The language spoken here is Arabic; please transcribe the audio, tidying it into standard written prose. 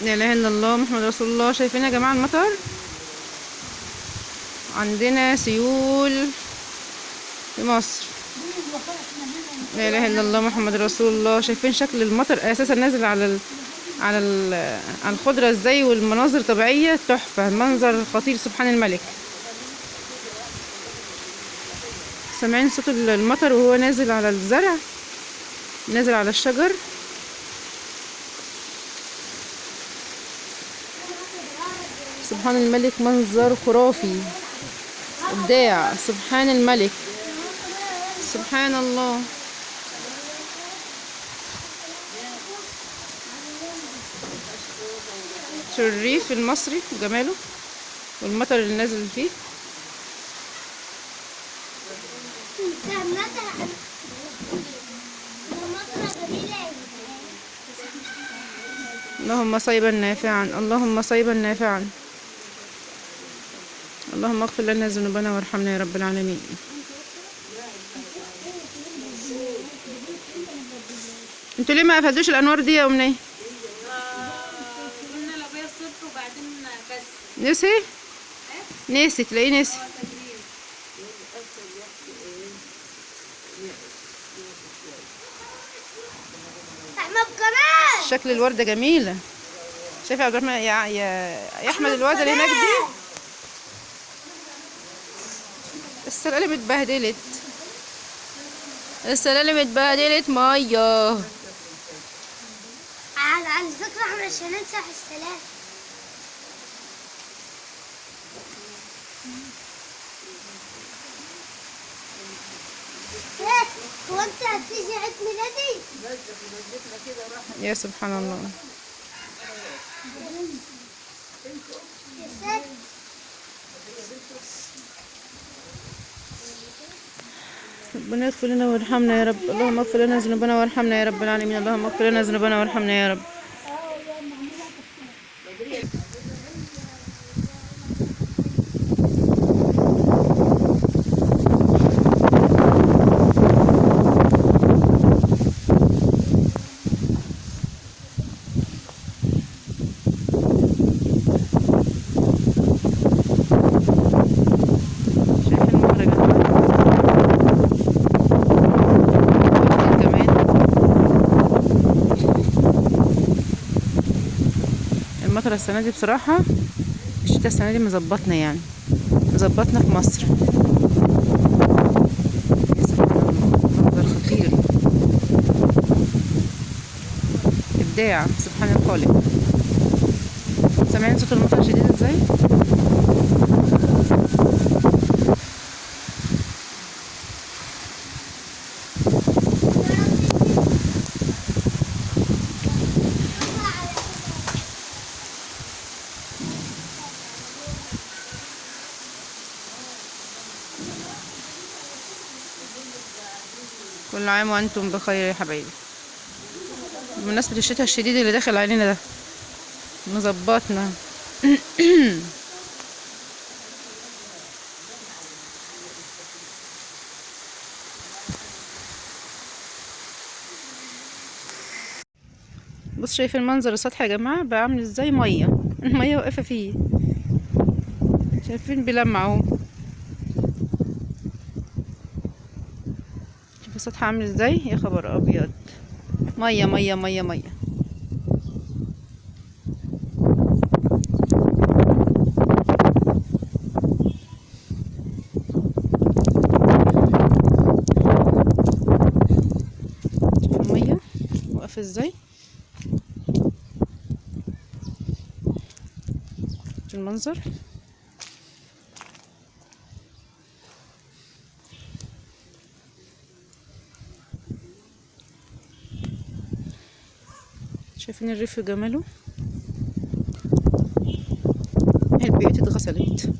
لا اله الا الله محمد رسول الله. شايفين يا جماعه المطر؟ عندنا سيول في مصر. لا اله الا الله محمد رسول الله. شايفين شكل المطر اساسا نازل على الخضره ازاي، والمناظر طبيعيه تحفه، منظر خطير سبحان الملك. سامعين صوت المطر وهو نازل على الزرع، نازل على الشجر. سبحان الملك، منظر خرافي، ابداع سبحان الملك، سبحان الله. الريف المصري وجماله والمطر اللي نازل فيه. اللهم صيبا نافعا، اللهم صيبا نافعا. اللهم اغفر لنا ذنوبنا وارحمنا يا رب العالمين. انتوا ليه ما قفلتوش الانوار دي يا امنيه؟ قلنا لابويا الصبح وبعدين كسر. نسي؟ نسي، تلاقيه نسي. شكل الوردة جميلة. شايف يا عبد الرحمن يا احمد الوردة اللي هناك دي؟ السلالم اتبهدلت، السلالم اتبهدلت ميه. على فكرة احنا مش هنمسح السلالم. هو انت هتيجي عيد ميلادي؟ يا سبحان الله. ربنا يغفر لنا ويرحمنا يا رب. اللهم اغفر لنا ذنوبنا وارحمنا يا رب العالمين. اللهم اغفر لنا ذنوبنا وارحمنا يا رب. المطر السنة دي بصراحة، الشتاء السنة دي مظبطنا، يعني مظبطنا في مصر. سبحان الله، منظر خطير، ابداع سبحان الخالق. سامعين صوت المطر شديد ازاي؟ كل عام وانتم بخير يا حبايبي. بمناسبة الشتاء الشديد اللي داخل علينا ده مظبطنا. بص شايفين المنظر السطح يا جماعة بقى عامل ازاي؟ مية، المية واقفة فيه، شايفين بيلمع اهو. شوفوا السطح عامل ازاي، يا خبر ابيض، مية مية مية مية. شوفوا المية واقفة ازاي، المنظر. شايفين الريف جماله، البيوت اتغسلت.